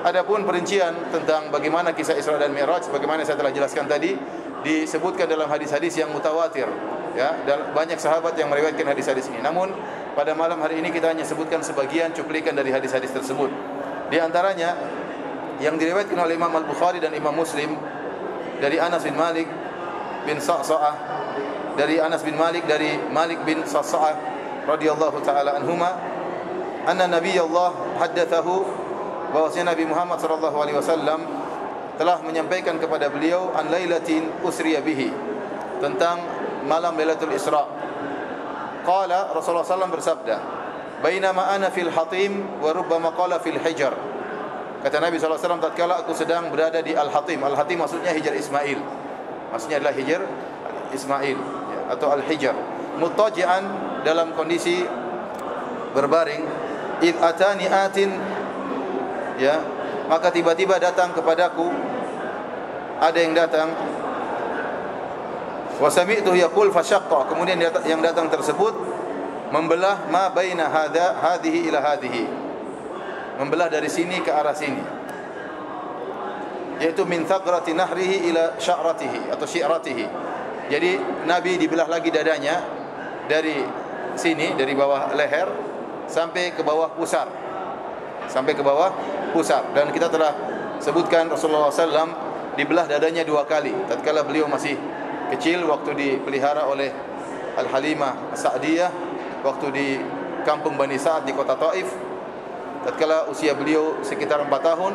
Adapun perincian tentang bagaimana kisah Isra dan Mi'raj, bagaimana saya telah jelaskan tadi, disebutkan dalam hadis-hadis yang mutawatir. Ya, dan banyak sahabat yang meriwayatkan hadis-hadis ini. Namun pada malam hari ini kita hanya sebutkan sebagian cuplikan dari hadis-hadis tersebut. Di antaranya yang diriwayatkan oleh Imam Al-Bukhari dan Imam Muslim dari Anas bin Malik bin Sa'sa'ah, dari Anas bin Malik dari Malik bin Sa'sa'ah radhiyallahu taala anhuma, anna Nabiyullah haddatsahu, bahwasanya Nabi Muhammad sallallahu alaihi wasallam telah menyampaikan kepada beliau an lailatin usriya bihi, tentang malam Lailatul Isra. Qala Rasulullah sallallahu bersabda, bainama ana fil hatim wa rubbama qala fil hijr. Kata Nabi sallallahu alaihi wasallam, tatkala aku sedang berada di Al-Hatim. Al-Hatim maksudnya Hijr Ismail. Maksudnya adalah Hijr Ismail, ya, atau Al-Hijr. Muttaji'an, dalam kondisi berbaring. Id atani atin, ya, maka tiba-tiba datang kepadaku, ada yang datang. Wa sami'tuhu yaqul fashaqqa, kemudian yang datang tersebut membelah ma baina hadhihi ila hadhihi, membelah dari sini ke arah sini, yaitu min thagrati nahrihi ila sya'ratihi atau syi'ratihi. Jadi Nabi dibelah lagi dadanya dari sini, dari bawah leher sampai ke bawah pusar, sampai ke bawah pusar. Dan kita telah sebutkan Rasulullah SAW dibelah dadanya 2 kali. Tatkala beliau masih kecil, waktu dipelihara oleh Al-Halimah As-Sa'diyah, waktu di kampung Bani Sa'ad di kota Taif, tatkala usia beliau sekitar 4 tahun.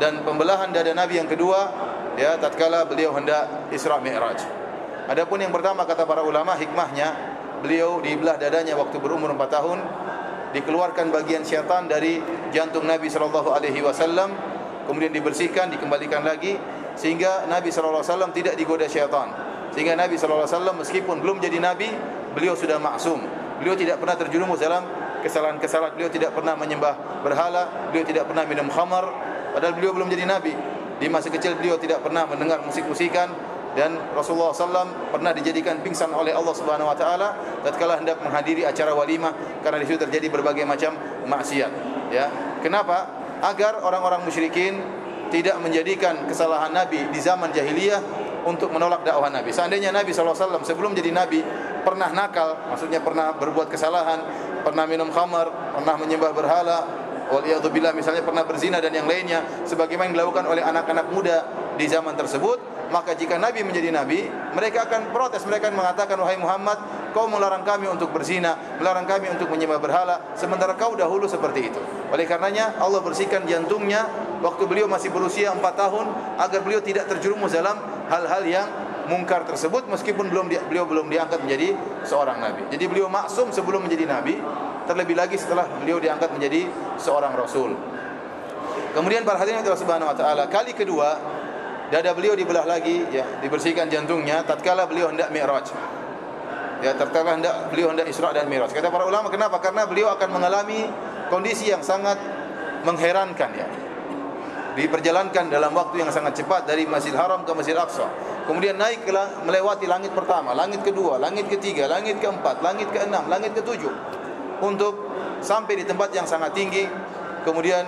Dan pembelahan dada Nabi yang kedua, ya, tatkala beliau hendak Isra Mi'raj. Adapun yang pertama, kata para ulama, hikmahnya beliau dibelah dadanya waktu berumur 4 tahun, dikeluarkan bagian syaitan dari jantung Nabi sallallahu alaihi wasallam, kemudian dibersihkan, dikembalikan lagi, sehingga Nabi sallallahu alaihi wasallam tidak digoda syaitan. Sehingga Nabi sallallahu alaihi wasallam meskipun belum jadi nabi, beliau sudah maksum. Beliau tidak pernah terjerumus dalam kesalahan-kesalahan. Beliau tidak pernah menyembah berhala, beliau tidak pernah minum khamar, padahal beliau belum jadi nabi. Di masa kecil beliau tidak pernah mendengar musik-musikan, dan Rasulullah SAW pernah dijadikan pingsan oleh Allah Subhanahu Wa Taala tatkala hendak menghadiri acara walimah, karena di situ terjadi berbagai macam maksiat. Ya, kenapa? Agar orang-orang musyrikin tidak menjadikan kesalahan Nabi di zaman jahiliyah untuk menolak dakwah Nabi. Seandainya Nabi SAW sebelum jadi Nabi pernah nakal, maksudnya pernah berbuat kesalahan, pernah minum khamar, pernah menyembah berhala, waliyadzubillah, misalnya pernah berzina dan yang lainnya, sebagaimana yang dilakukan oleh anak-anak muda di zaman tersebut, maka jika Nabi menjadi Nabi, mereka akan protes, mereka akan mengatakan, wahai Muhammad, kau melarang kami untuk berzina, melarang kami untuk menyembah berhala, sementara kau dahulu seperti itu. Oleh karenanya Allah bersihkan jantungnya waktu beliau masih berusia 4 tahun, agar beliau tidak terjerumus dalam hal-hal yang mungkar tersebut, meskipun beliau belum diangkat menjadi seorang Nabi. Jadi beliau maksum sebelum menjadi Nabi, terlebih lagi setelah beliau diangkat menjadi seorang Rasul. Kemudian para hadirin Allah Subhanahu Wa Taala, kali kedua dada beliau dibelah lagi, ya, dibersihkan jantungnya tatkala beliau hendak Mi'raj. Ya, tatkala beliau hendak Isra dan Mi'raj. Kata para ulama, kenapa? Karena beliau akan mengalami kondisi yang sangat mengherankan, ya. Diperjalankan dalam waktu yang sangat cepat dari Masjidil Haram ke Masjidil Aqsa. Kemudian naik melewati langit pertama, langit kedua, langit ketiga, langit keempat, langit keenam, langit ketujuh, untuk sampai di tempat yang sangat tinggi. Kemudian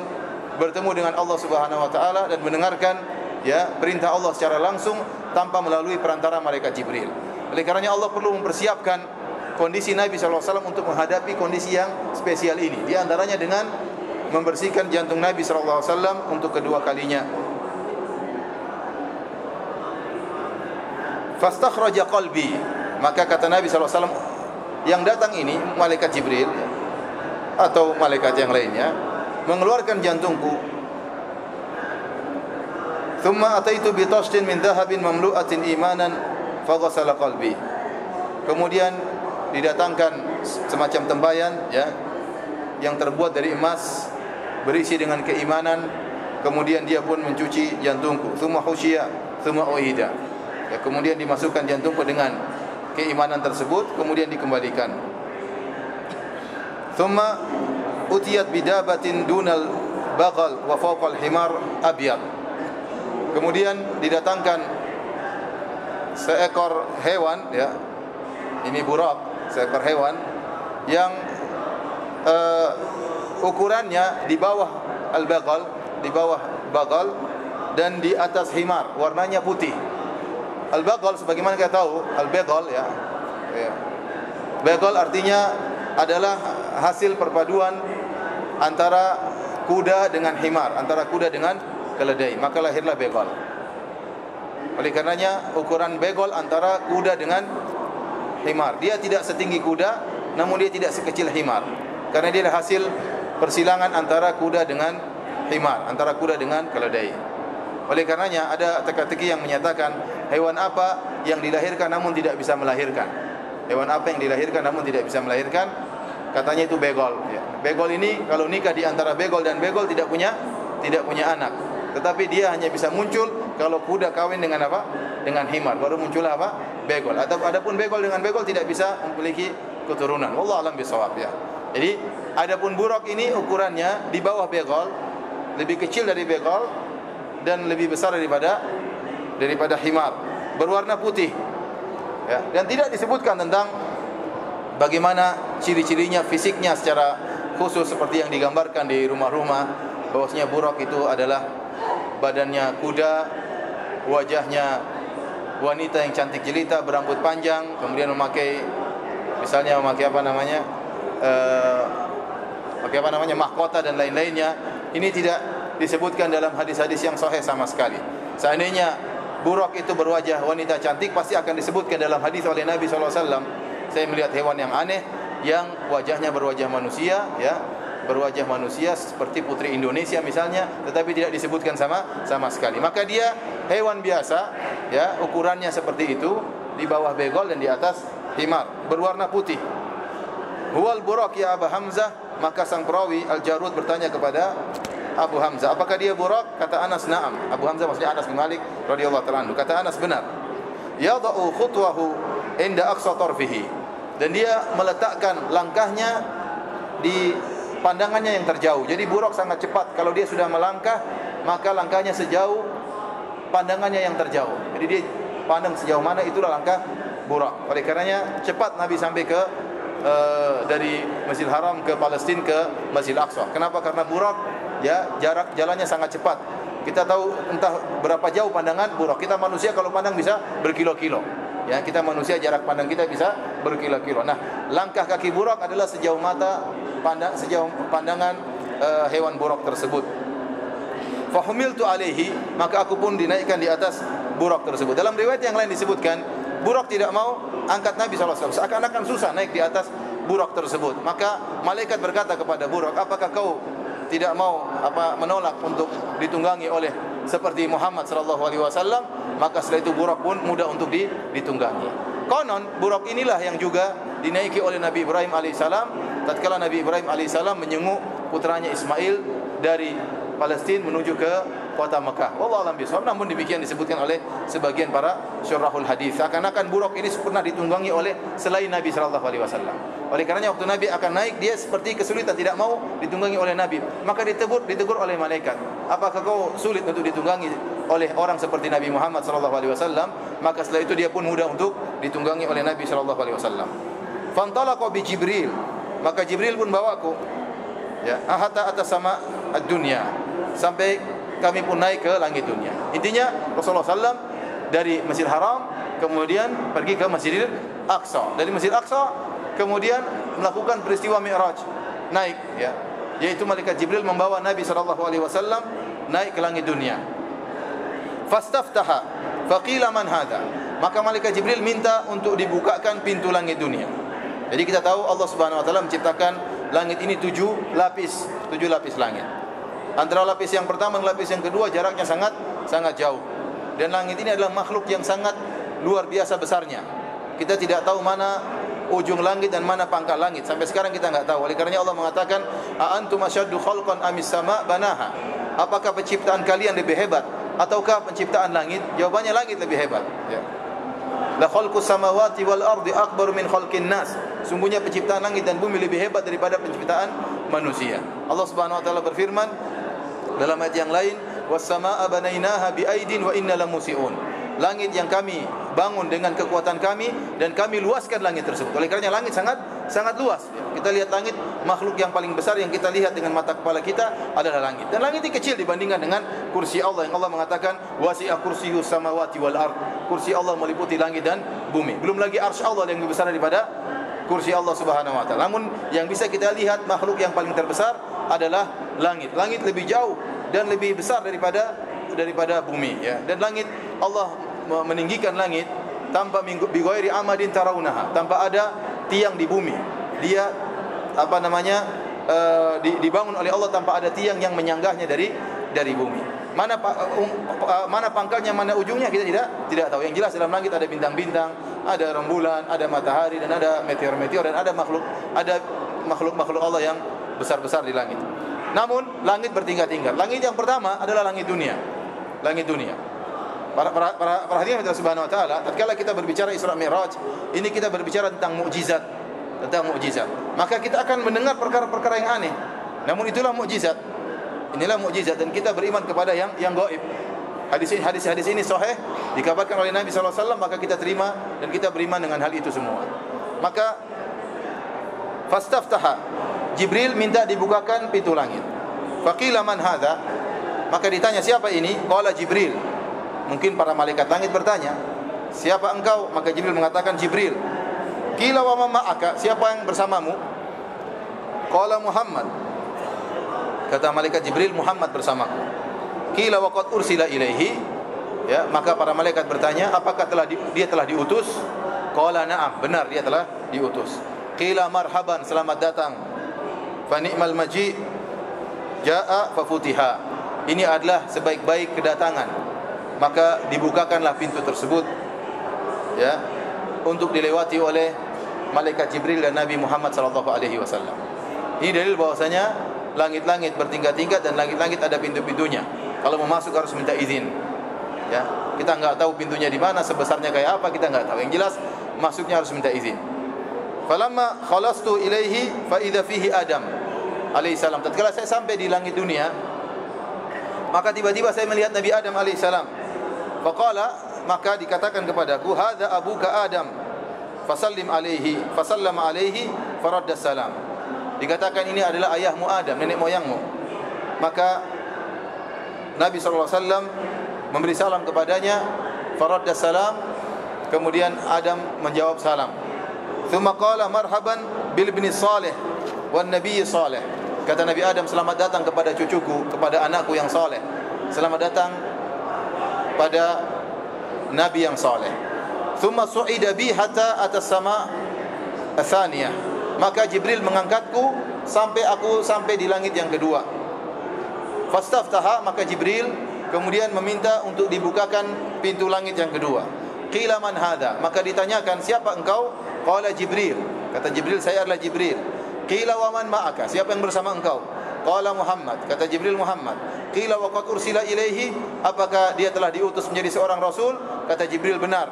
bertemu dengan Allah Subhanahu Wa Taala dan mendengarkan, ya, perintah Allah secara langsung tanpa melalui perantara malaikat Jibril. Oleh karenanya Allah perlu mempersiapkan kondisi Nabi SAW untuk menghadapi kondisi yang spesial ini. Di antaranya dengan membersihkan jantung Nabi SAW untuk kedua kalinya. Fastakhraja qalbi, maka kata Nabi SAW, yang datang ini malaikat Jibril, ya, atau malaikat yang lainnya, mengeluarkan jantungku. Thumma ataitu bi tashtin min dhahabin mamlu'atin imanan faghasala qalbi. Kemudian didatangkan semacam tempayan, ya, yang terbuat dari emas berisi dengan keimanan, kemudian dia pun mencuci jantungku. Thumma husyiya thumma uida. Ya, kemudian dimasukkan jantungku dengan keimanan tersebut, kemudian dikembalikan. Thumma utiyat bidabatin dunal baghal wa fawqal himar abyad. Kemudian didatangkan seekor hewan, ya, ini burak, seekor hewan yang ukurannya di bawah al-baghal, di bawah bagal, dan di atas himar, warnanya putih. Al-bagal sebagaimana kita tahu, al-bagal ya. Bagal artinya adalah hasil perpaduan antara kuda dengan himar, antara kuda dengan keledai, maka lahirlah bagal. Oleh karenanya ukuran bagal antara kuda dengan himar. Dia tidak setinggi kuda, namun dia tidak sekecil himar, karena dia adalah hasil persilangan antara kuda dengan himar, antara kuda dengan keledai. Oleh karenanya ada teka-teki yang menyatakan hewan apa yang dilahirkan namun tidak bisa melahirkan. Hewan apa yang dilahirkan namun tidak bisa melahirkan? Katanya itu begol. Ya. Begol ini kalau nikah di antara begol dan begol tidak punya anak. Tetapi dia hanya bisa muncul kalau kuda kawin dengan apa? Dengan himar. Baru muncul apa? Begol. Adapun begol dengan begol tidak bisa memiliki keturunan. Wallahu a'lam bishawab ya. Jadi adapun buraq ini ukurannya di bawah begol, lebih kecil dari begol dan lebih besar daripada himar. Berwarna putih. Ya, dan tidak disebutkan tentang bagaimana ciri-cirinya, fisiknya secara khusus seperti yang digambarkan di rumah-rumah, bahwasanya buraq itu adalah badannya kuda, wajahnya wanita yang cantik jelita, berambut panjang, kemudian memakai mahkota dan lain-lainnya. Ini tidak disebutkan dalam hadis-hadis yang sahih sama sekali. Seandainya buraq itu berwajah wanita cantik, pasti akan disebutkan dalam hadis oleh Nabi SAW. Saya melihat hewan yang aneh yang wajahnya berwajah manusia, ya, berwajah manusia seperti putri Indonesia misalnya, tetapi tidak disebutkan sama sekali. Maka dia hewan biasa, ya, ukurannya seperti itu, di bawah begol dan di atas himar, berwarna putih. Huwal buraq ya Abu Hamzah, maka sang perawi Al-Jarud bertanya kepada Abu Hamzah, apakah dia buraq? Kata Anas, na'am. Abu Hamzah maksudnya Anas bin Malik radhiyallahu ta'ala anhu. Kata Anas, benar. Yada'u khutwahu inda aqsa tarfihi. Dan dia meletakkan langkahnya di pandangannya yang terjauh. Jadi buraq sangat cepat. Kalau dia sudah melangkah, maka langkahnya sejauh pandangannya yang terjauh. Jadi dia pandang sejauh mana, itulah langkah buraq. Oleh karenanya cepat Nabi sampai ke dari Masjidil Haram ke Palestina ke Masjidil Aqsa. Kenapa? Karena buraq, ya, jarak jalannya sangat cepat. Kita tahu entah berapa jauh pandangan buraq. Kita manusia kalau pandang bisa berkilo-kilo. Ya, kita manusia jarak pandang kita bisa berkilo-kilo. Nah, langkah kaki buraq adalah sejauh pandangan hewan buraq tersebut. Fahumiltu alaihi, maka aku pun dinaikkan di atas buraq tersebut. Dalam riwayat yang lain disebutkan buraq tidak mau angkat Nabi SAW. Seakan-akan susah naik di atas buraq tersebut. Maka malaikat berkata kepada buraq, apakah kau tidak mau menolak untuk ditunggangi oleh seperti Muhammad sallallahu alaihi wasallam? Maka setelah itu buraq pun mudah untuk ditunggangi. Konon buraq inilah yang juga dinaiki oleh Nabi Ibrahim alaihissalam tatkala Nabi Ibrahim alaihissalam menyenguk putranya Ismail dari Palestina menuju ke kota Mekah. Wallahu a'lam bishawab. Namun demikian disebutkan oleh sebagian para syurahul hadis, seakan-akan buraq ini pernah ditunggangi oleh selain Nabi sallallahu alaihi wasallam. Oleh karenanya waktu Nabi akan naik, dia seperti kesulitan, tidak mau ditunggangi oleh Nabi. Maka ditegur oleh malaikat, apakah kau sulit untuk ditunggangi oleh orang seperti Nabi Muhammad sallallahu alaihi wasallam? Maka setelah itu dia pun mudah untuk ditunggangi oleh Nabi sallallahu alaihi wasallam. Fantalaqa bi Jibril, maka Jibril pun bawaku, ya, hatta atas sama ad-dunya, sampai kami pun naik ke langit dunia. Intinya Rasulullah SAW dari Masjidil Haram kemudian pergi ke Masjidil Aqsa. Dari Masjidil Aqsa kemudian melakukan peristiwa Mi'raj, naik, ya, yaitu malaikat Jibril membawa Nabi SAW naik ke langit dunia. Fastaftaha faqila man hadha, maka malaikat Jibril minta untuk dibukakan pintu langit dunia. Jadi kita tahu Allah Subhanahu wa taala menciptakan langit ini 7 lapis langit. Antara lapis yang pertama dan lapis yang kedua jaraknya sangat jauh. Dan langit ini adalah makhluk yang sangat luar biasa besarnya. Kita tidak tahu mana ujung langit dan mana pangkal langit. Sampai sekarang kita enggak tahu. Oleh karenanya Allah mengatakan, "A antum asyaddu khalqan amis sama banaha?" Apakah penciptaan kalian lebih hebat ataukah penciptaan langit? Jawabannya langit lebih hebat, ya. La khalqus samawati wal ardi akbar min khalqin nas. Sungguhnya penciptaan langit dan bumi lebih hebat daripada penciptaan manusia. Allah Subhanahu wa taala berfirman dalam ayat yang lain, was samaa banainaha bi aidin wa inna lamusiun. Langit yang kami bangun dengan kekuatan kami dan kami luaskan langit tersebut. Oleh karenanya langit sangat sangat luas. Kita lihat langit, makhluk yang paling besar yang kita lihat dengan mata kepala kita adalah langit. Dan langit ini kecil dibandingkan dengan kursi Allah yang Allah mengatakan wasi'a kursiyyus samawati wal ard. Kursi Allah meliputi langit dan bumi. Belum lagi arsy Allah yang lebih besar daripada kursi Allah Subhanahu wa taala. Namun yang bisa kita lihat makhluk yang paling terbesar adalah langit. Langit lebih jauh dan lebih besar daripada bumi, ya. Dan langit, Allah meninggikan langit tanpa bighairi amadin tarawunaha, tanpa ada tiang di bumi. Dia dibangun oleh Allah tanpa ada tiang yang menyanggahnya dari bumi. Mana pangkalnya, mana ujungnya kita tidak tahu. Yang jelas dalam langit ada bintang-bintang, ada rembulan, ada matahari, dan ada meteor-meteor, dan ada makhluk Allah yang besar-besar di langit. Namun langit bertingkat-tingkat. Langit yang pertama adalah langit dunia. Langit dunia. Perhatikan Allah Subhanahu wa taala, tatkala kita berbicara Isra Mi'raj, ini kita berbicara tentang mukjizat, Maka kita akan mendengar perkara-perkara yang aneh. Namun itulah mukjizat. Inilah mukjizat, dan kita beriman kepada yang gaib. Hadis ini sahih, dikabarkan oleh Nabi sallallahu alaihi wasallam, maka kita terima dan kita beriman dengan hal itu semua. Maka fastaftaha, Jibril minta dibukakan pintu langit. Faqila man hadza? Maka ditanya, siapa ini? Qala Jibril. Mungkin para malaikat langit bertanya, siapa engkau? Maka Jibril mengatakan, Jibril. Qila wa man ma'aka? Siapa yang bersamamu? Qala Muhammad. Kata malaikat Jibril, Muhammad bersamaku. Qila wa qad ursila ilaihi? Ya, maka para malaikat bertanya, apakah dia telah diutus? Qala na'am, benar dia telah diutus. Qila marhaban, selamat datang. Fa ni'mal maji' jaa'a fa futiha. Ini adalah sebaik-baik kedatangan. Maka dibukakanlah pintu tersebut, ya, untuk dilewati oleh malaikat Jibril dan Nabi Muhammad sallallahu alaihi wasallam. Ini dalil bahwasanya langit-langit bertingkat-tingkat dan langit-langit ada pintu-pintunya. Kalau mau masuk harus minta izin. Ya, kita enggak tahu pintunya di mana, sebesarnya kayak apa kita enggak tahu. Yang jelas masuknya harus minta izin. Falamma khalastu ilaihi fa idza fihi Adam alaihissalam. Tatkala saya sampai di langit dunia, maka tiba-tiba saya melihat Nabi Adam alaihissalam. Faqala, maka dikatakan kepadaku, hadza abuka Adam, fasallim alaihi, fasallama alaihi, faradda salam. Dikatakan ini adalah ayahmu Adam, nenek moyangmu. Maka Nabi sallallahu alaihi wasallam memberi salam kepadanya, faradda salam, kemudian Adam menjawab salam. Tsumma qala marhaban bil ibni salih wan nabiy salih. Kata Nabi Adam, selamat datang kepada cucuku, kepada anakku yang saleh. Selamat datang pada nabi yang saleh. Tsumma su'ida bi hatta atas sama atsaniyah. Maka Jibril mengangkatku sampai di langit yang kedua. Fastaftaha, maka Jibril kemudian meminta untuk dibukakan pintu langit yang kedua. Qila man hadza? Maka ditanyakan, siapa engkau? Qala Jibril. Kata Jibril, saya adalah Jibril. Qila wa man ma'aka? Siapa yang bersama engkau? Qala Muhammad. Kata Jibril, Muhammad. Qila wa qad ursila ilaihi? Apakah dia telah diutus menjadi seorang rasul? Kata Jibril, benar.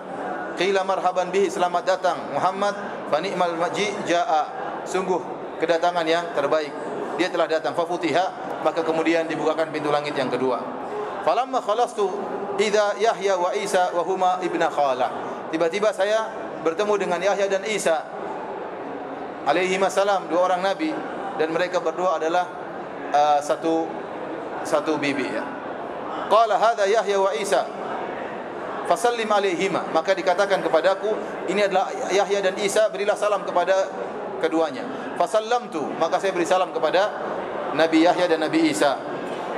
Qila marhaban bihi, selamat datang Muhammad. Fa ni'mal maji' jaa'a. Sungguh kedatangan yang terbaik. Dia telah datang. Fa futiha, maka kemudian dibukakan pintu langit yang kedua. Falamma khalastu idza Yahya wa Isa wa huma ibna khala. Tiba-tiba saya bertemu dengan Yahya dan Isa alaihi salam, dua orang nabi, dan mereka berdua adalah satu bibi, ya. Qala hadza Yahya wa Isa fasallim alaihima. Maka dikatakan kepadaku, ini adalah Yahya dan Isa, berilah salam kepada keduanya. Fasallamtu, maka saya beri salam kepada Nabi Yahya dan Nabi Isa.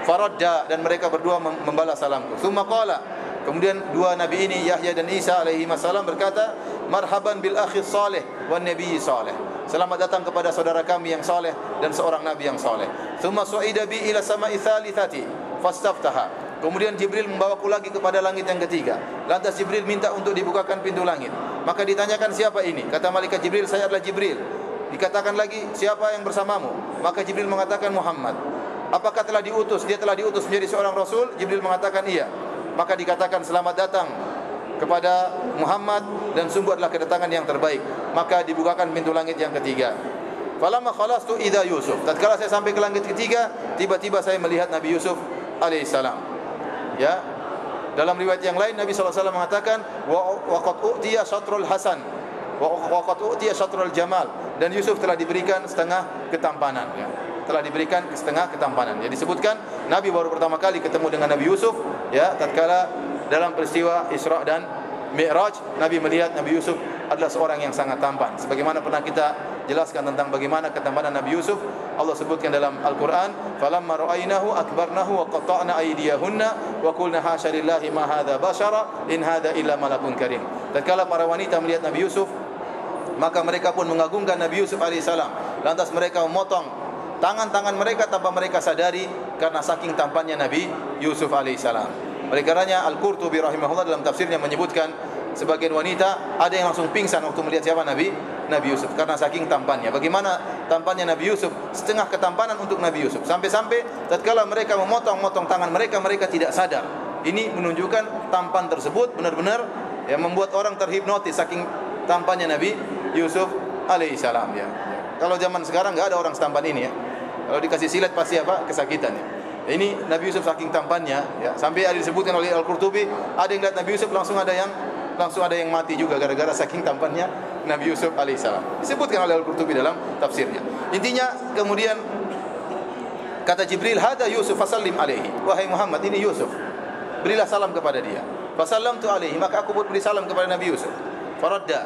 Faradda, dan mereka berdua membalas salamku. Tsumma qala, kemudian dua nabi ini Yahya dan Isa alaihi salam berkata, marhaban bil akhi salih wan nabiy salih. Selamat datang kepada saudara kami yang saleh dan seorang nabi yang saleh. Tsumma su'ida bi ila sama'i tsalitsati fastaftaha. Kemudian Jibril membawaku lagi kepada langit yang ketiga. Lantas Jibril minta untuk dibukakan pintu langit. Maka ditanyakan, siapa ini? Kata malaikat Jibril, saya adalah Jibril. Dikatakan lagi, siapa yang bersamamu? Maka Jibril mengatakan, Muhammad. Apakah telah diutus? Dia telah diutus menjadi seorang rasul? Jibril mengatakan iya. Maka dikatakan, selamat datang kepada Muhammad, dan sungguh adalah kedatangan yang terbaik. Maka dibukakan pintu langit yang ketiga. Falamma khalastu idza Yusuf. Tatkala saya sampai ke langit ketiga, tiba-tiba saya melihat Nabi Yusuf alaihissalam. Ya. Dalam riwayat yang lain Nabi sallallahu alaihi wasallam mengatakan, wa qad utiya syatrul hasan wa qad utiya syatrul jamal. dan Yusuf telah diberikan setengah ketampanan, ya. Telah diberikan setengah ketampanan. Jadi disebutkan Nabi baru pertama kali ketemu dengan Nabi Yusuf, ya, tatkala dalam peristiwa Isra dan Mi'raj, Nabi melihat Nabi Yusuf adalah seorang yang sangat tampan. Sebagaimana pernah kita jelaskan tentang bagaimana ketampanan Nabi Yusuf, Allah sebutkan dalam Al-Quran, "Falamma ra'aynahu akbarnahu wa qata'na aydiyahunna wa qulna hasya lillahi ma hadza bashara in hadza illa malakun karim." Tatkala para wanita melihat Nabi Yusuf, maka mereka pun mengagungkan Nabi Yusuf alaihissalam. Lantas mereka memotong tangan-tangan mereka tanpa mereka sadari karena saking tampannya Nabi Yusuf alaihissalam. Oleh karenanya Al-Qurtubi rahimahullah dalam tafsirnya menyebutkan sebagian wanita ada yang langsung pingsan waktu melihat siapa Nabi Yusuf karena saking tampannya. Bagaimana tampannya Nabi Yusuf? Setengah ketampanan untuk Nabi Yusuf. Sampai-sampai tatkala mereka memotong tangan mereka, mereka tidak sadar. Ini menunjukkan tampan tersebut benar-benar yang membuat orang terhipnotis saking tampannya Nabi Yusuf alaihissalam, ya. Kalau zaman sekarang enggak ada orang setampan ini, ya. Kalau dikasih silet pasti apa? Kesakitan, ya. Ini Nabi Yusuf saking tampannya, ya, sampai ada disebutkan oleh Al-Qurtubi, ada yang lihat Nabi Yusuf langsung ada yang mati juga gara-gara saking tampannya Nabi Yusuf alaihissalam. Disebutkan oleh Al-Qurtubi dalam tafsirnya. Intinya kemudian kata Jibril, "Hada Yusuf fasallim alaihi." Wahai Muhammad, ini Yusuf. Berilah salam kepada dia. Fasallamtu alaihi, maka aku pun beri salam kepada Nabi Yusuf. Faradda.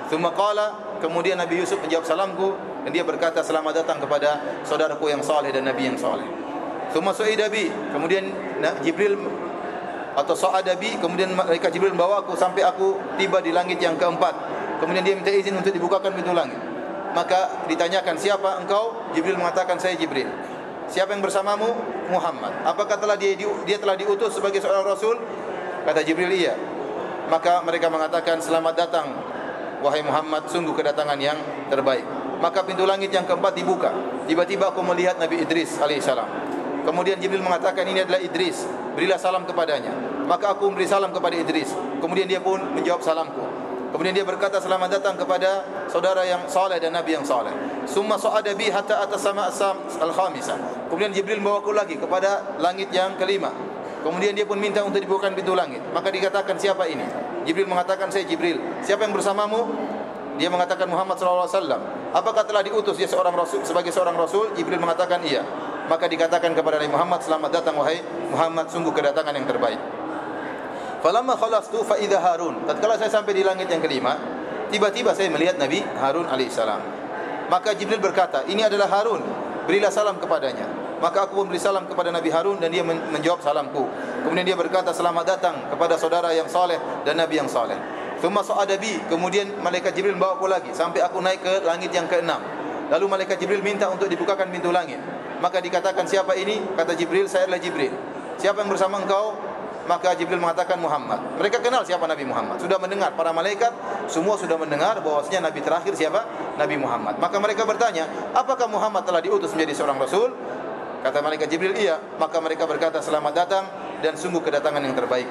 Tsumma qala, kemudian Nabi Yusuf menjawab salamku dan dia berkata, "Selamat datang kepada saudaraku yang saleh dan nabi yang saleh." Tsumma su'ida bi, kemudian Jibril atau sa'ada bi, kemudian malaikat Jibril membawa aku sampai aku tiba di langit yang keempat. Kemudian dia minta izin untuk dibukakan pintu langit. Maka ditanyakan, "Siapa engkau?" Jibril mengatakan, "Saya Jibril." "Siapa yang bersamamu?" "Muhammad." "Apakah dia telah diutus sebagai seorang rasul?" Kata Jibril, "Iya." Maka mereka mengatakan, "Selamat datang wahai Muhammad, sungguh kedatangan yang terbaik." Maka pintu langit yang keempat dibuka. Tiba-tiba aku melihat Nabi Idris alaihissalam. Kemudian Jibril mengatakan, "Ini adalah Idris, berilah salam kepadanya." Maka aku memberi salam kepada Idris. Kemudian dia pun menjawab salamku. Kemudian dia berkata, "Selamat datang kepada saudara yang saleh dan nabi yang saleh." Summa sa'ada bi hatta atas sama al-khamisah. Kemudian Jibril membawaku lagi kepada langit yang kelima. Kemudian dia pun minta untuk dibukakan pintu langit. Maka dikatakan, "Siapa ini?" Jibril mengatakan, "Saya Jibril." "Siapa yang bersamamu?" Dia mengatakan, "Muhammad sallallahu alaihi wasallam." "Apakah telah diutus dia seorang rasul sebagai seorang rasul?" Jibril mengatakan, "Iya." Maka dikatakan kepada Nabi Muhammad, "Selamat datang wahai Muhammad, sungguh kedatangan yang terbaik." Falamma khalastu fa idza Harun. Tatkala saya sampai di langit yang kelima, tiba-tiba saya melihat Nabi Harun alaihissalam. Maka Jibril berkata, "Ini adalah Harun, berilah salam kepadanya." Maka aku pun beri salam kepada Nabi Harun dan dia menjawab salamku. Kemudian dia berkata, "Selamat datang kepada saudara yang saleh dan nabi yang saleh." Tsumma sa'ada bi, kemudian malaikat Jibril membawa aku lagi sampai aku naik ke langit yang keenam. Lalu malaikat Jibril minta untuk dibukakan pintu langit. Maka dikatakan, "Siapa ini?" Kata Jibril, "Saya adalah Jibril." "Siapa yang bersama engkau?" Maka Jibril mengatakan, "Muhammad." Mereka kenal siapa Nabi Muhammad. Sudah mendengar, para malaikat semua sudah mendengar bahwasanya Nabi terakhir siapa? Nabi Muhammad. Maka mereka bertanya, "Apakah Muhammad telah diutus menjadi seorang rasul?" Kata malaikat Jibril, "Iya." Maka mereka berkata, "Selamat datang dan sungguh kedatangan yang terbaik."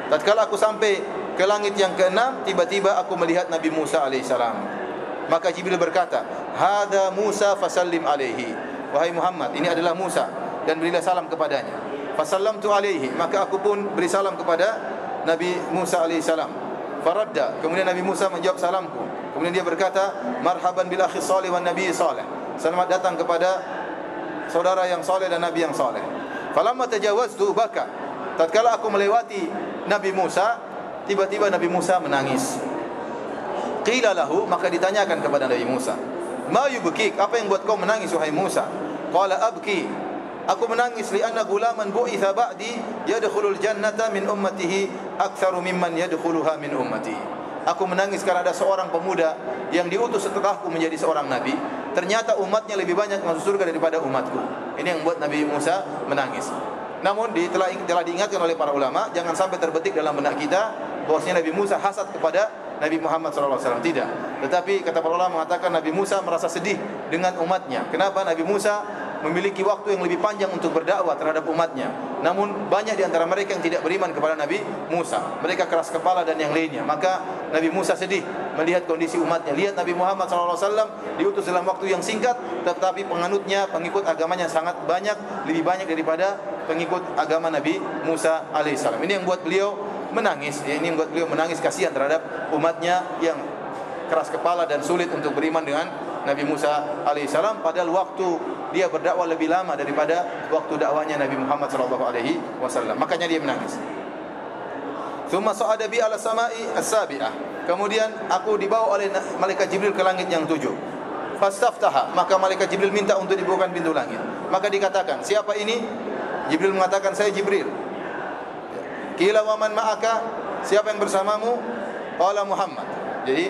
Tatkala aku sampai ke langit yang keenam, tiba-tiba aku melihat Nabi Musa alaihissalam. Maka Jibril berkata, "Hada Musa fasallim alaihi." Wahai Muhammad, ini adalah Musa dan berilah salam kepadanya. Fasallamtu alaihi, maka aku pun beri salam kepada Nabi Musa alaihissalam. Faradda, kemudian Nabi Musa menjawab salamku. Kemudian dia berkata, "Marhaban bil akhi salih wan nabi salih." Selamat datang kepada saudara yang saleh dan nabi yang saleh. Falamma tajawaztu baka. Tatkala aku melewati Nabi Musa, tiba-tiba Nabi Musa menangis. Qila lahu, maka ditanyakan kepada Nabi Musa, "Ma yubkik? Apa yang buat kau menangis wahai Musa?" Qala abki, aku menangis li'anna gulaman bu'itha ba'di yadkhulul jannata min ummatihi aktsaru mimman yadkhuluha min ummati. Aku menangis karena ada seorang pemuda yang diutus setelahku menjadi seorang nabi. Ternyata umatnya lebih banyak masuk surga daripada umatku. Ini yang membuat Nabi Musa menangis. Namun telah diingatkan oleh para ulama, jangan sampai terbetik dalam benak kita bahwasanya Nabi Musa hasad kepada Nabi Muhammad SAW. Tidak. Tetapi kata para ulama mengatakan Nabi Musa merasa sedih dengan umatnya. Kenapa? Nabi Musa memiliki waktu yang lebih panjang untuk berdakwah terhadap umatnya. Namun banyak di antara mereka yang tidak beriman kepada Nabi Musa. Mereka keras kepala dan yang lainnya. Maka Nabi Musa sedih melihat kondisi umatnya. Lihat Nabi Muhammad SAW diutus dalam waktu yang singkat, tetapi penganutnya, pengikut agamanya sangat banyak, lebih banyak daripada pengikut agama Nabi Musa alaihissalam. Ini yang buat beliau menangis. Ini yang buat beliau menangis, kasihan terhadap umatnya yang keras kepala dan sulit untuk beriman dengan Nabi Musa alaihissalam, padahal waktu dia berdakwah lebih lama daripada waktu dakwahnya Nabi Muhammad sallallahu alaihi wasallam. Makanya dia menangis. Tsumma sa'ada bi ala sama'i as-sabi'ah. Kemudian aku dibawa oleh malaikat Jibril ke langit yang 7. Fastaftaha, maka malaikat Jibril minta untuk dibukakan pintu langit. Maka dikatakan, siapa ini? Jibril mengatakan, saya Jibril. Qila wa man ma'aka, siapa yang bersamamu? Qala Muhammad. Jadi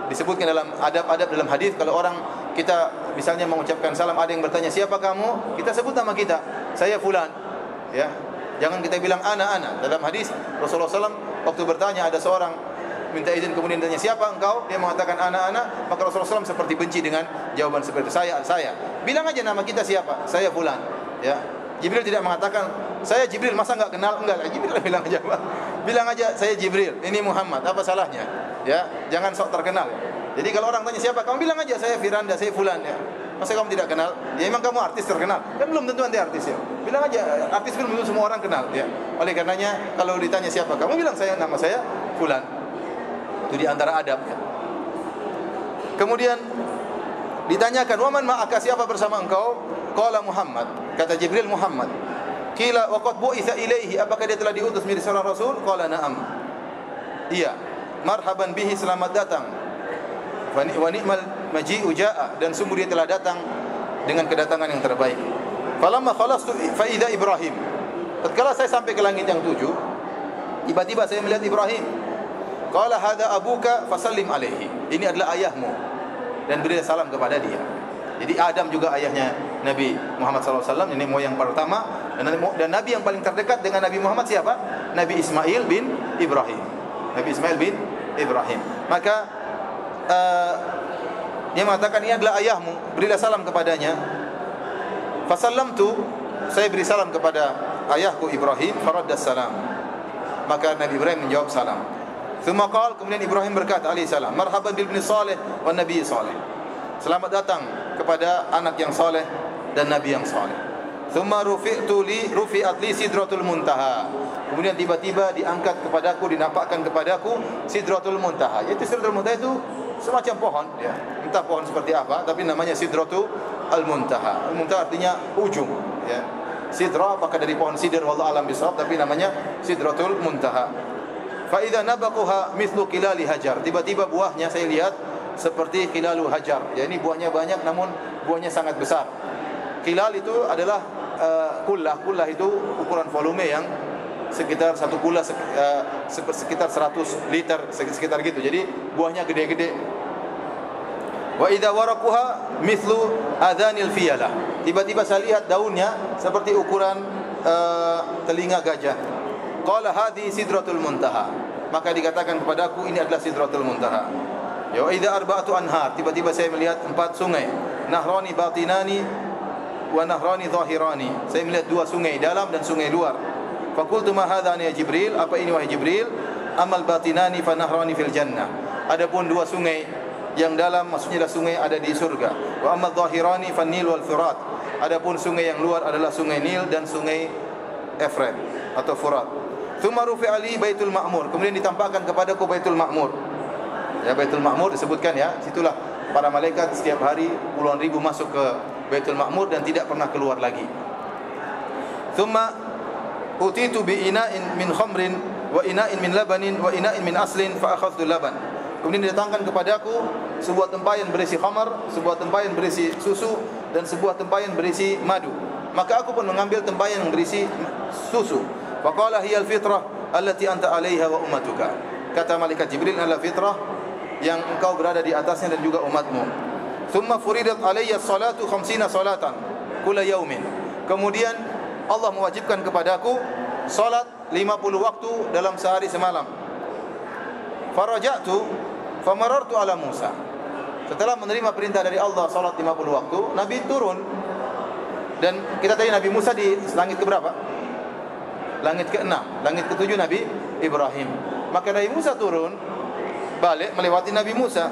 disebutkan dalam adab-adab dalam hadis, kalau orang kita misalnya mengucapkan salam, ada yang bertanya, siapa kamu? Kita sebut nama kita, saya fulan. Ya. Jangan kita bilang ana. Dalam hadis Rasulullah SAW waktu bertanya, ada seorang minta izin kemudian tanya, siapa engkau? Dia mengatakan ana. Maka Rasulullah SAW seperti benci dengan jawaban seperti itu. Saya. Bilang aja nama kita siapa? Saya fulan. Ya. Jibril tidak mengatakan, saya Jibril, masa enggak kenal? Enggak. Jibril bilang aja, bilang aja saya Jibril, ini Muhammad, apa salahnya? Ya, jangan sok terkenal. Jadi kalau orang tanya siapa, kamu bilang aja saya Firanda, saya fulan ya. Masa kamu tidak kenal? Ya memang kamu artis terkenal. Kan belum tentu nanti artis ya. Bilang aja, artis belum tentu semua orang kenal ya. Oleh karenanya kalau ditanya siapa, kamu bilang nama saya fulan. Itu di antara adab ya. Kemudian ditanyakan, "Wa man ma'aka, siapa bersama engkau?" Qala Muhammad. Kata Jibril, Muhammad. Qila wa qad bu'itha ilaihi, apakah dia telah diutus menjadi seorang rasul? Qala na'am. Iya. Marhaban bihi, selamat datang. Wa ni'mal maji'u ja'a, dan sungguh dia telah datang dengan kedatangan yang terbaik. Falamma khalastu fa idza Ibrahim. Tatkala saya sampai ke langit yang 7, tiba-tiba saya melihat Ibrahim. Qala hadza abuka fasallim alaihi. Ini adalah ayahmu dan berilah salam kepada dia. Jadi Adam juga ayahnya Nabi Muhammad SAW, ini moyang pertama, dan Nabi yang paling terdekat dengan Nabi Muhammad siapa? Nabi Ismail bin Ibrahim. Nabi Ismail bin Ibrahim. Maka dia mengatakan, ini adalah ayahmu, berilah salam kepadanya. Fasallamtu, saya beri salam kepada ayahku Ibrahim. Faraddas salam, maka Nabi Ibrahim menjawab salam. Tsumma qala, kemudian Ibrahim berkata alaihissalam, marhaban bil ibni salih wan nabi salih. Selamat datang kepada anak yang saleh dan nabi yang saleh. Tsumma rufi'at li sidratul muntaha. Kemudian tiba-tiba diangkat kepadaku, dinampakkan kepadaku sidratul muntaha. Yaitu sidratul muntaha itu semacam pohon ya. Entah pohon seperti apa, tapi namanya sidratul muntaha. Al-muntaha artinya ujung ya. Sidra apakah dari pohon sidr, wallahu alam bisawab, tapi namanya sidratul muntaha. Fa idza nabaquha mithlu qilali hajar. Tiba-tiba buahnya saya lihat seperti qilalu hajar. Ya, ini buahnya banyak namun buahnya sangat besar. Qilal itu adalah kullah. Kullah itu ukuran volume yang sekitar satu kullah sekitar 100 liter sekitar gitu. Jadi buahnya gede-gede. Wa idza waraquha mithlu adhanil fiyalah. Tiba-tiba saya lihat daunnya seperti ukuran telinga gajah. Qala hadhi sidratul muntaha. Maka dikatakan kepadaku, ini adalah sidratul muntaha. Ya, idza arba'atu anhar, tiba-tiba saya melihat 4 sungai. Nahrani batinani wa nahrani zahirani. Saya melihat 2 sungai dalam dan sungai luar. Faqultu ma hadzani ya Jibril, apa ini wahai Jibril? Amal batinani fa nahrani fil jannah. Adapun 2 sungai yang dalam maksudnya adalah sungai ada di surga. Wa amal zahirani fan Nil wal Furat. Adapun sungai yang luar adalah sungai Nil dan sungai Efrat atau Furat. Tsumma rufi'a li Baitul Ma'mur. Kemudian ditampakkan kepadaku Baitul Ma'mur. Ya, Baitul Ma'mur disebutkan ya, situlah para malaikat setiap hari puluhan ribu masuk ke Baitul Ma'mur dan tidak pernah keluar lagi. Tsumma utitu bi ina'in min khamrin wa ina'in min labanin wa ina'in min aslin fa akhadhtu laban. Kemudian didatangkan kepadaku sebuah tempayan berisi khamar, sebuah tempayan berisi susu dan sebuah tempayan berisi madu. Maka aku pun mengambil tempayan yang berisi susu. Wa qala hiya al-fitrah allati anta 'alaiha wa ummatuka. Kata malaikat Jibril, adalah fitrah yang engkau berada di atasnya dan juga umatmu. Tsumma furidat alayya salatu 50 salatan kulla yaumin. Kemudian Allah mewajibkan kepadaku salat 50 waktu dalam sehari semalam. Faraja'tu famarartu ala Musa. Setelah menerima perintah dari Allah salat 50 waktu, Nabi turun. Dan kita tadi Nabi Musa di langit ke berapa? Langit ke-6. Langit ke-7 Nabi Ibrahim. Maka Nabi Musa turun balik melewati Nabi Musa.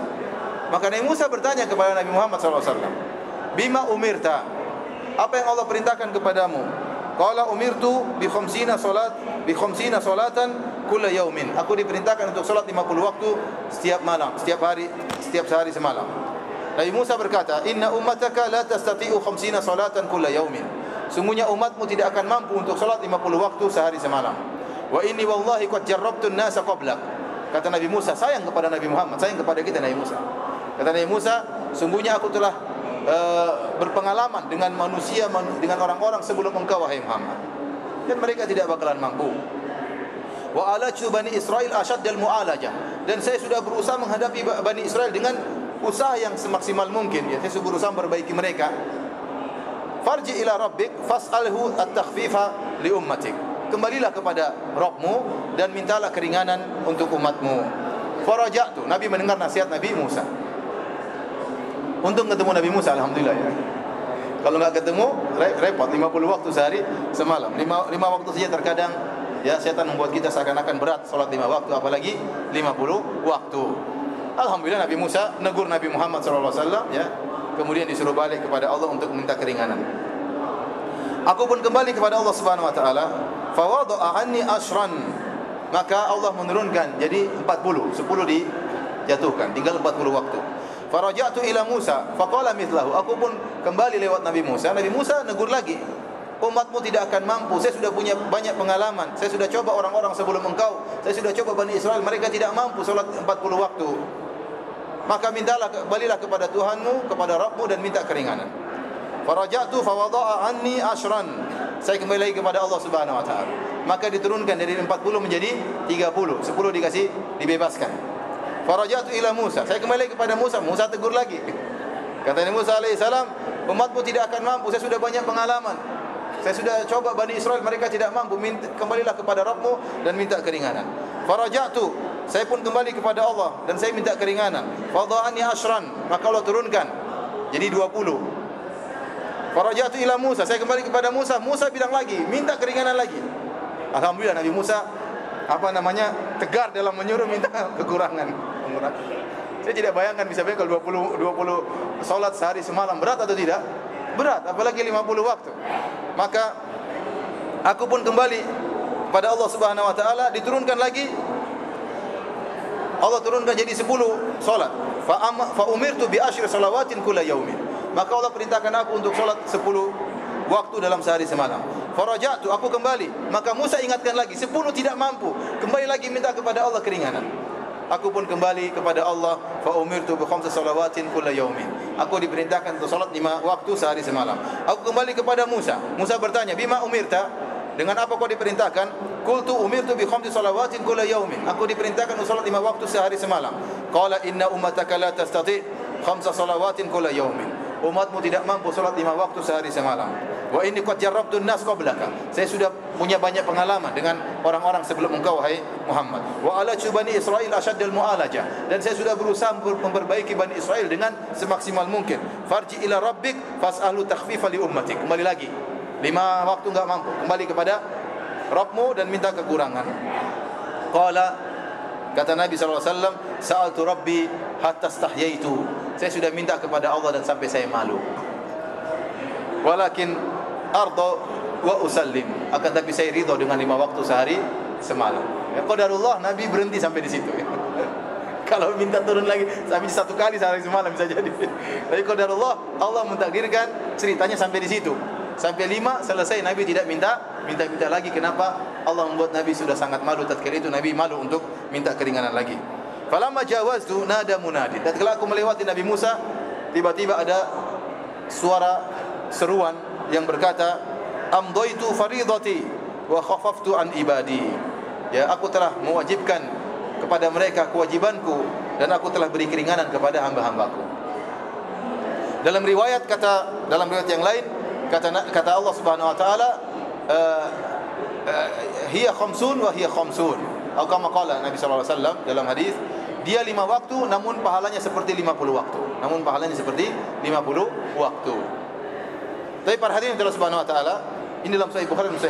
Maka Nabi Musa bertanya kepada Nabi Muhammad SAW, bima umirta, apa yang Allah perintahkan kepadamu? Qala umirtu bi khamsina salatan kulla yaumin. Aku diperintahkan untuk salat 50 waktu setiap malam, setiap hari, setiap sehari semalam. Nabi Musa berkata, "Inna ummataka la tastati'u 50 salatan kulla yaumin." Sungguhnya umatmu tidak akan mampu untuk salat 50 waktu sehari semalam. "Wa inni wallahi qad jarrabtu an-nasa qablak." Kata Nabi Musa, sayang kepada Nabi Muhammad, sayang kepada kita Nabi Musa. Kata Nabi Musa, sungguhnya aku telah berpengalaman dengan manusia, dengan orang-orang sebelum engkau wahai Muhammad, dan mereka tidak bakalan mampu. Wa alaju bani Israil asyaddal mu'alajah, dan saya sudah berusaha menghadapi Bani Israel dengan usaha yang semaksimal mungkin, ya, saya sudah berusaha memperbaiki mereka. Farji ila rabbik fas'alhu at-takhfifa li ummatik. Kembalilah kepada Rabbmu dan mintalah keringanan untuk umatmu. Faraja'tu, Nabi mendengar nasihat Nabi Musa. Untung ketemu Nabi Musa, alhamdulillah, ya. Kalau enggak ketemu, repot 50 waktu sehari semalam. 5 waktu saja terkadang, ya, setan membuat kita seakan-akan berat salat 5 waktu, apalagi 50 waktu. Alhamdulillah Nabi Musa negur Nabi Muhammad SAW, ya. Kemudian disuruh balik kepada Allah untuk minta keringanan. Aku pun kembali kepada Allah Subhanahu wa taala, fa wada'a anni ashran. Maka Allah menurunkan jadi 40, 10 dijatuhkan, tinggal 40 waktu. Faraja'tu ila Musa faqala mithlahu. Aku pun kembali lewat Nabi Musa. Nabi Musa negur lagi, umatmu tidak akan mampu. Saya sudah punya banyak pengalaman. Saya sudah coba orang-orang sebelum engkau. Saya sudah coba Bani Israel, mereka tidak mampu salat 40 waktu. Maka mintalah, kembalilah kepada Tuhanmu, kepada Rabbmu, dan minta keringanan. Faraja'tu fawada'a anni ashran. Saya kembali lagi kepada Allah Subhanahu wa taala. Maka diturunkan dari 40 menjadi 30. 10 dikasih, dibebaskan. Faraja'tu ila Musa. Saya kembali lagi kepada Musa. Musa tegur lagi. Kata Nabi Musa alaihissalam, umatmu tidak akan mampu. Saya sudah banyak pengalaman. Saya sudah coba Bani Israel, mereka tidak mampu. Kembalilah kepada Rabbmu dan minta keringanan. Faraja'tu, saya pun kembali kepada Allah dan saya minta keringanan. Fadha'ani ashran, maka Allah turunkan jadi 20. Faraja'tu ila Musa, saya kembali kepada Musa. Musa bilang lagi, minta keringanan lagi. Alhamdulillah Nabi Musa tegar dalam menyuruh minta kekurangan. Saya tidak bayangkan, bisa bayangkan kalau 20 salat sehari semalam, berat atau tidak? Berat, apalagi 50 waktu. Maka aku pun kembali pada Allah Subhanahu wa taala, diturunkan lagi. Allah turunkan jadi 10 salat. Fa umirtu bi asyri salawatin kulla yaumin. Maka Allah perintahkan aku untuk salat 10 waktu dalam sehari semalam. Faraja'tu, aku kembali. Maka Musa ingatkan lagi, 10 tidak mampu. Kembali lagi minta kepada Allah keringanan. Aku pun kembali kepada Allah. Fa umirtu bi khamsi salawatin kulla yaumin. Aku diperintahkan untuk salat 5 waktu sehari semalam. Aku kembali kepada Musa. Musa bertanya, bima umirta? Dengan apa kau diperintahkan? Qultu umirtu bi khamsi salawatin kulla yaumin. Aku diperintahkan untuk salat 5 waktu sehari semalam. Qala inna ummataka la tastati' khamsa salawatin kulla yaumin. Umatmu tidak mampu salat 5 waktu sehari semalam. Wa inni qad jarrabtu an-nas qablaka. Saya sudah punya banyak pengalaman dengan orang-orang sebelum engkau wahai Muhammad. Wa ala Bani Israil asyaddal mu'alajah. Dan saya sudah berusaha memperbaiki Bani Israel dengan semaksimal mungkin. Farji ila rabbik fas'alu takhfifa li ummatik. Kembali lagi. 5 waktu enggak mampu. Kembali kepada Rabbmu dan minta kekurangan. Qala, kata Nabi SAW, sa'altu rabbi hatta stahyaitu. Saya sudah minta kepada Allah dan sampai saya malu. Walakin arda wa usallim. Akan tapi saya ridha dengan 5 waktu sehari semalam. Ya, qadarullah, Nabi berhenti sampai di situ. Kalau minta turun lagi sampai 1 kali sehari semalam bisa jadi. Tapi qadarullah, Allah mentakdirkan ceritanya sampai di situ. Sampai 5 selesai, Nabi tidak minta lagi. Kenapa? Allah membuat Nabi sudah sangat malu. Tatkala itu Nabi malu untuk minta keringanan lagi. Falamma jawaztu nada munadi. Tatkala aku melewati Nabi Musa, tiba-tiba ada suara seruan yang berkata, amdaitu faridati wa khafaftu an ibadi. Ya, aku telah mewajibkan kepada mereka kewajibanku dan aku telah beri keringanan kepada hamba-hambaku. Dalam riwayat yang lain kata Allah Subhanahu wa taala, hiya khamsun wa hiya khamsun. Atau kama qala Nabi sallallahu alaihi wasallam dalam hadis, dia 5 waktu namun pahalanya seperti 50 waktu. Tapi para hadirin Allah Subhanahu wa taala, ini dalam Sahih Bukhari dan Sahih